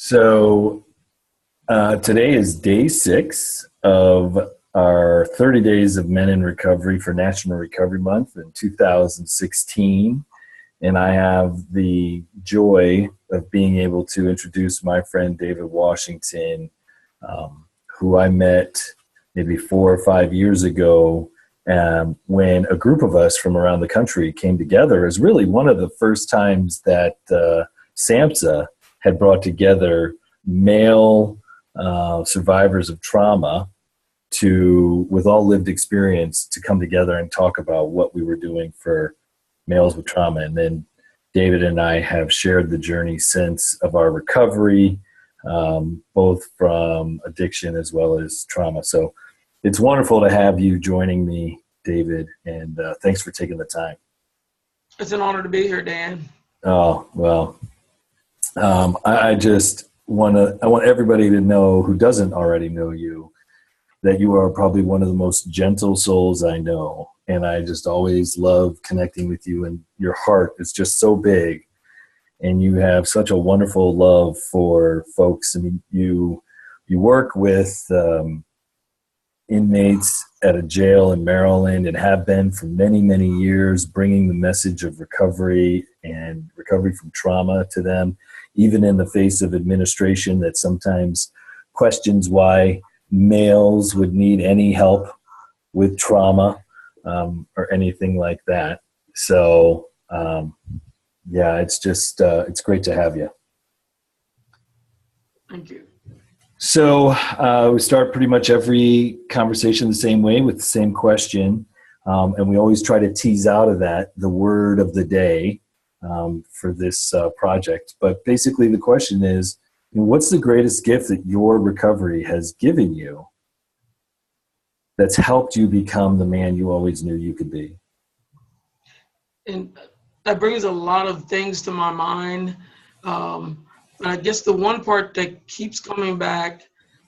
So today is day 6 of our 30 Days of Men in Recovery for National Recovery Month in 2016. And I have the joy of being able to introduce my friend David Washington, who I met maybe 4 or 5 years ago when a group of us from around the country came together. It was really one of the first times that SAMHSA had brought together male survivors of trauma with all lived experience to come together and talk about what we were doing for males with trauma. And then David and I have shared the journey since of our recovery, both from addiction as well as trauma. So it's wonderful to have you joining me, David, and thanks for taking the time. It's an honor to be here, Dan. Oh, well, I want everybody to know who doesn't already know you, that you are probably one of the most gentle souls I know. And I just always love connecting with you, and your heart is just so big, and you have such a wonderful love for folks. I mean, you work with inmates at a jail in Maryland and have been for many, many years, bringing the message of recovery and recovery from trauma to them, even in the face of administration that sometimes questions why males would need any help with trauma or anything like that. So, yeah, it's just, it's great to have you. Thank you. So we start pretty much every conversation the same way with the same question. And we always try to tease out of that the word of the day for this project. But basically the question is, what's the greatest gift that your recovery has given you that's helped you become the man you always knew you could be? And that brings a lot of things to my mind. But I guess the one part that keeps coming back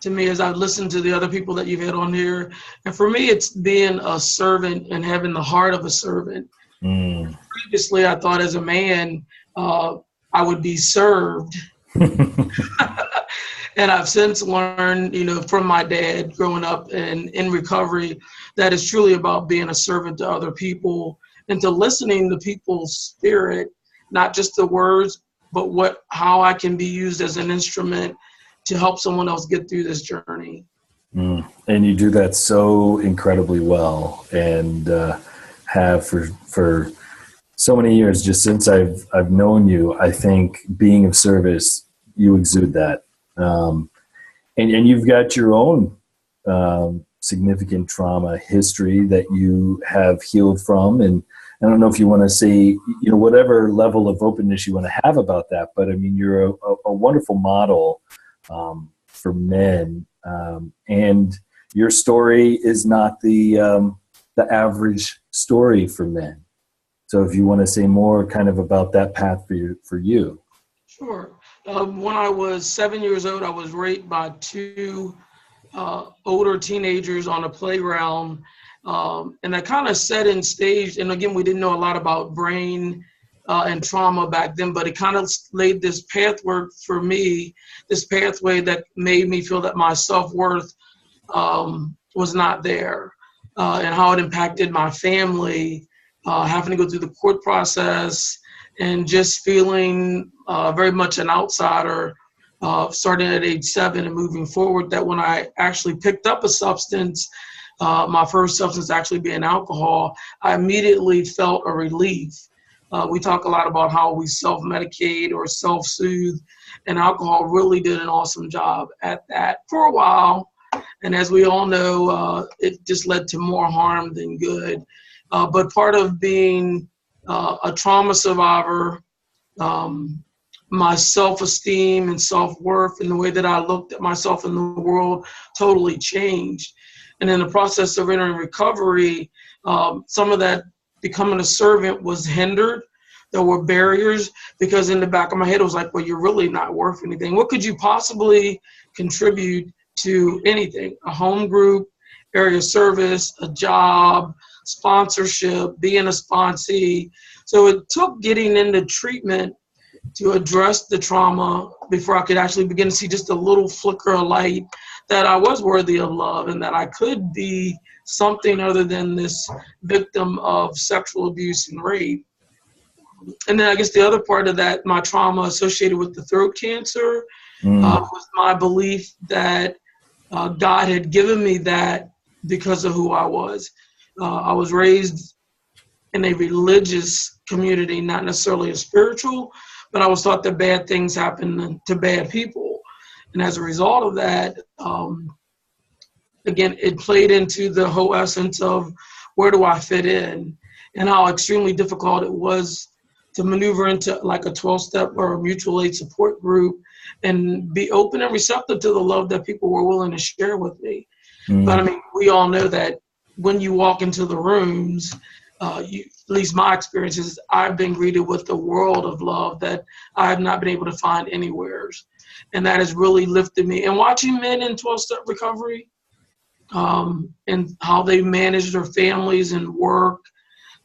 to me as I've listened to the other people that you've had on here, and for me, it's being a servant and having the heart of a servant. Previously, I thought as a man, I would be served. And I've since learned, from my dad growing up and in recovery, that it's truly about being a servant to other people and to listening to people's spirit, not just the words, but how I can be used as an instrument to help someone else get through this journey. And you do that so incredibly well, and have for so many years. Just since I've known you, I think being of service, you exude that. And you've got your own significant trauma history that you have healed from. And I don't know if you want to say, whatever level of openness you want to have about that, but I mean, you're a wonderful model for men. And your story is not the average story for men. So if you want to say more kind of about that path for you. Sure. When I was 7 years old, I was raped by 2 older teenagers on a playground. And that kind of set in stage. And again, we didn't know a lot about brain and trauma back then, but it kind of laid this pathway for me, this pathway that made me feel that my self-worth was not there, and how it impacted my family, having to go through the court process and just feeling very much an outsider, starting at age 7 and moving forward, that when I actually picked up a substance, my first substance actually being alcohol, I immediately felt a relief. We talk a lot about how we self-medicate or self-soothe, and alcohol really did an awesome job at that for a while. And as we all know, it just led to more harm than good. But part of being a trauma survivor, my self-esteem and self-worth and the way that I looked at myself in the world totally changed. And in the process of entering recovery, some of that becoming a servant was hindered. There were barriers because in the back of my head, it was like, well, you're really not worth anything. What could you possibly contribute to anything? A home group, area service, a job, sponsorship, being a sponsee. So it took getting into treatment to address the trauma before I could actually begin to see just a little flicker of light that I was worthy of love and that I could be something other than this victim of sexual abuse and rape. And then I guess the other part of that, my trauma associated with the throat cancer, was my belief that God had given me that because of who I was. I was raised in a religious community, not necessarily a spiritual, but I was taught that bad things happen to bad people. And as a result of that, again, it played into the whole essence of where do I fit in, and how extremely difficult it was to maneuver into like a 12-step or a mutual aid support group and be open and receptive to the love that people were willing to share with me. But I mean, we all know that when you walk into the rooms, at least my experience is I've been greeted with the world of love that I have not been able to find anywhere. And that has really lifted me. And watching men in 12-step recovery and how they manage their families and work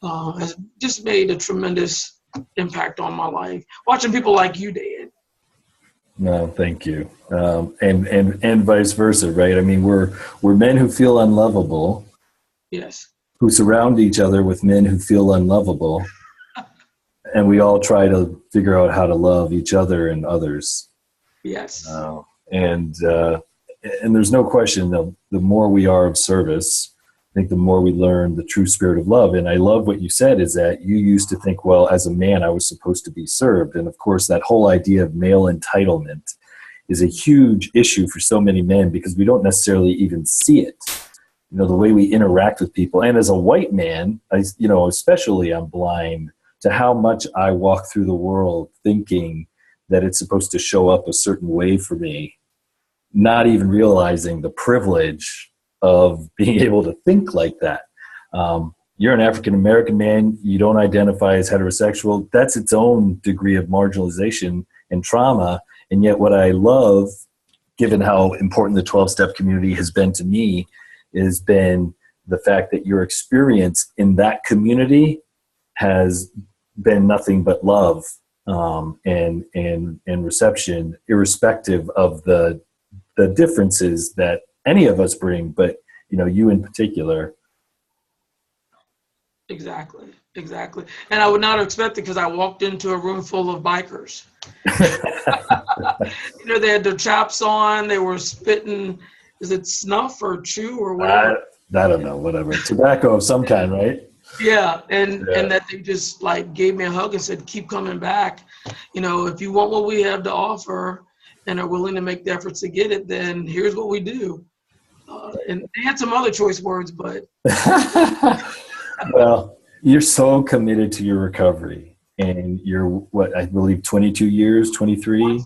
has just made a tremendous impact on my life. Watching people like you, Dan. No, thank you. And vice versa, right? I mean, we're men who feel unlovable. Yes. Who surround each other with men who feel unlovable. And we all try to figure out how to love each other and others. Yes. And there's no question, the more we are of service, I think the more we learn the true spirit of love. And I love what you said is that you used to think, well, as a man, I was supposed to be served. And of course, that whole idea of male entitlement is a huge issue for so many men because we don't necessarily even see it. You know, the way we interact with people. And as a white man, especially I'm blind to how much I walk through the world thinking that it's supposed to show up a certain way for me, not even realizing the privilege of being able to think like that. You're an African-American man, you don't identify as heterosexual. That's its own degree of marginalization and trauma. And yet what I love, given how important the 12-step community has been to me, has been the fact that your experience in that community has been nothing but love and reception, irrespective of the differences that any of us bring, but you in particular. Exactly. And I would not have expected because I walked into a room full of bikers. They had their chaps on, they were spitting, is it snuff or chew or whatever? I don't know, whatever. Tobacco of some kind, right? Yeah, and that they just like gave me a hug and said, keep coming back. If you want what we have to offer and are willing to make the efforts to get it, then here's what we do. And they had some other choice words, but. Well, you're so committed to your recovery. And you're, what, I believe 22 years, 23?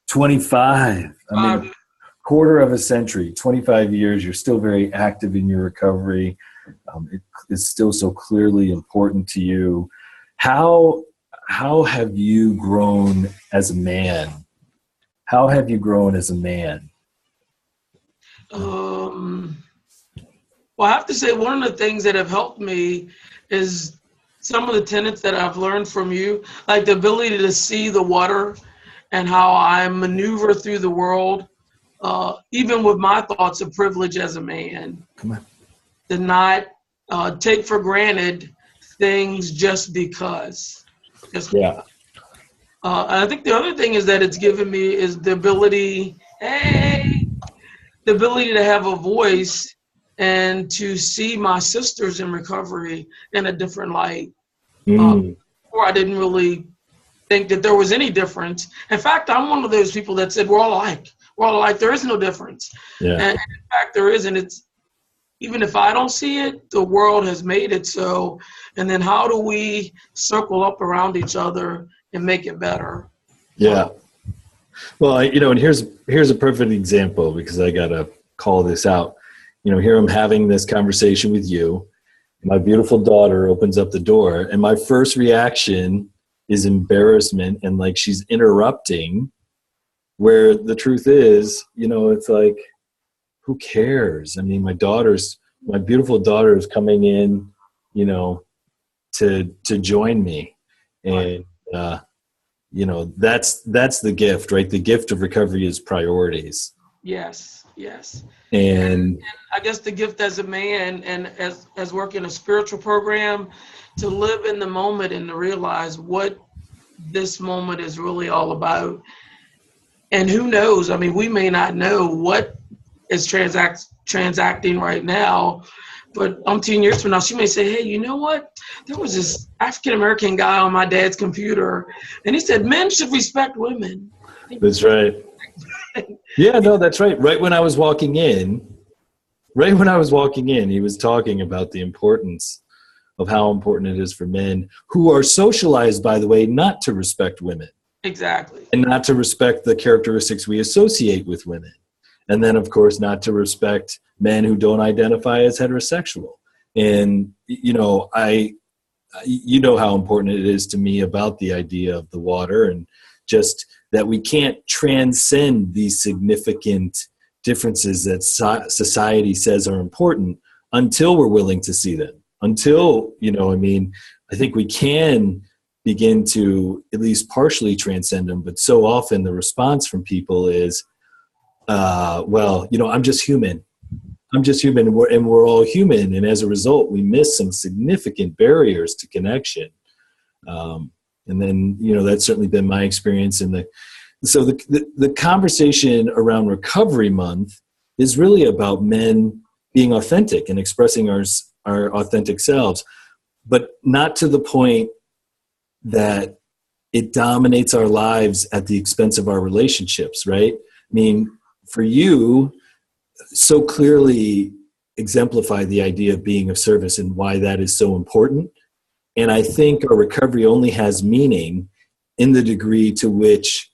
25. I mean, quarter of a century, 25 years, you're still very active in your recovery. It is still so clearly important to you. How have you grown as a man? How have you grown as a man? Well, I have to say one of the things that have helped me is some of the tenets that I've learned from you, like the ability to see the water and how I maneuver through the world, even with my thoughts of privilege as a man. Come on. To not take for granted things just because. Yeah. And I think the other thing is that it's given me is the ability to have a voice and to see my sisters in recovery in a different light. Before I didn't really think that there was any difference. In fact, I'm one of those people that said, we're all alike. We're all alike. There is no difference. Yeah. And in fact, there is. And it's, even if I don't see it, the world has made it so. And then how do we circle up around each other and make it better? Yeah. Well, and here's a perfect example because I got to call this out. Here I'm having this conversation with you. My beautiful daughter opens up the door and my first reaction is embarrassment and like she's interrupting, where the truth is, it's like, who cares? I mean, my beautiful daughter is coming in, to join me. And, that's the gift, right? The gift of recovery is priorities. Yes, yes. And I guess the gift as a man and as working a spiritual program, to live in the moment and to realize what this moment is really all about. And who knows? I mean, we may not know what is transacting right now, but umpteen years from now, she may say, "Hey, you know what? There was this African American guy on my dad's computer, and he said men should respect women." that's right. Yeah, no, that's right. Right when I was walking in, he was talking about the importance of how important it is for men who are socialized, by the way, not to respect women. Exactly. And not to respect the characteristics we associate with women. And then, of course, not to respect men who don't identify as heterosexual. And, you know how important it is to me about the idea of the water, and just that we can't transcend these significant differences that society says are important until we're willing to see them. Until, I think we can begin to at least partially transcend them, but so often the response from people is, I'm just human. I'm just human, and we're all human, and as a result, we miss some significant barriers to connection. And then, that's certainly been my experience. So the conversation around Recovery Month is really about men being authentic and expressing our authentic selves, but not to the point that it dominates our lives at the expense of our relationships, right? I mean, for you, so clearly exemplify the idea of being of service and why that is so important. And I think our recovery only has meaning in the degree to which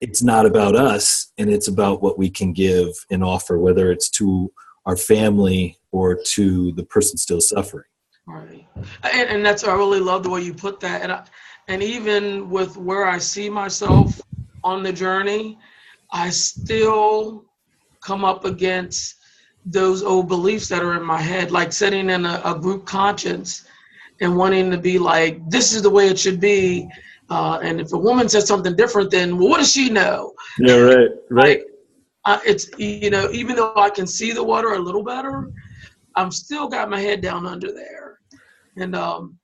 it's not about us and it's about what we can give and offer, whether it's to our family or to the person still suffering. Right. And I really love the way you put that. And even with where I see myself on the journey, I still come up against those old beliefs that are in my head, like sitting in a group conscience and wanting to be like, this is the way it should be. And if a woman says something different, then what does she know? Yeah, right, right. It's, even though I can see the water a little better, I'm still got my head down under there. And,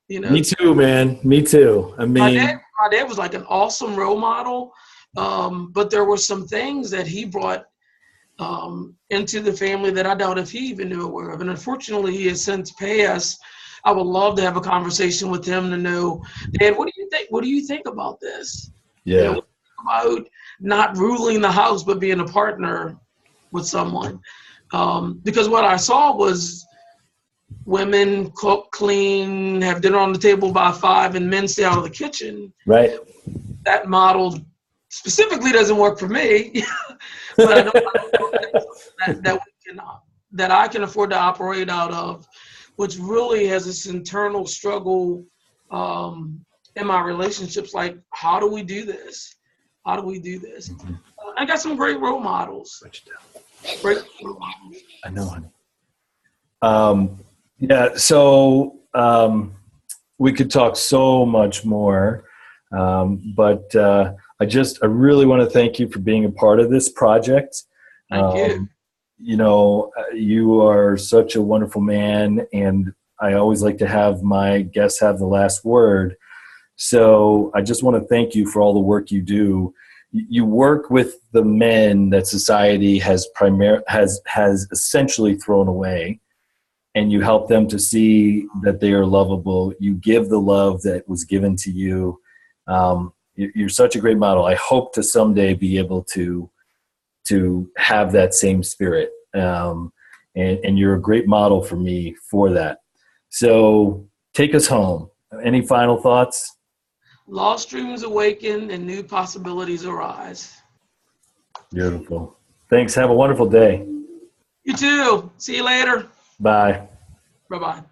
me too, man. Me too. I mean, my dad was like an awesome role model. But there were some things that he brought into the family that I doubt if he even knew aware of. And unfortunately, he has since passed. I would love to have a conversation with him to know, Dad, what do you think? What do you think about this? Yeah. About not ruling the house, but being a partner with someone. Because what I saw was women cook, clean, have dinner on the table by 5, and men stay out of the kitchen. Right. That model specifically doesn't work for me, but I know that I can afford to operate out of, which really has this internal struggle in my relationships. Like, how do we do this? How do we do this? Mm-hmm. I got some great role models. I know, honey. Yeah, so we could talk so much more, but I really want to thank you for being a part of this project. Thank you. You are such a wonderful man, and I always like to have my guests have the last word. So I just want to thank you for all the work you do. You work with the men that society has essentially thrown away, and you help them to see that they are lovable. You give the love that was given to you. You're such a great model. I hope to someday be able to have that same spirit. And you're a great model for me for that. So take us home. Any final thoughts? Lost dreams awaken and new possibilities arise. Beautiful. Thanks. Have a wonderful day. You too. See you later. Bye. Bye-bye.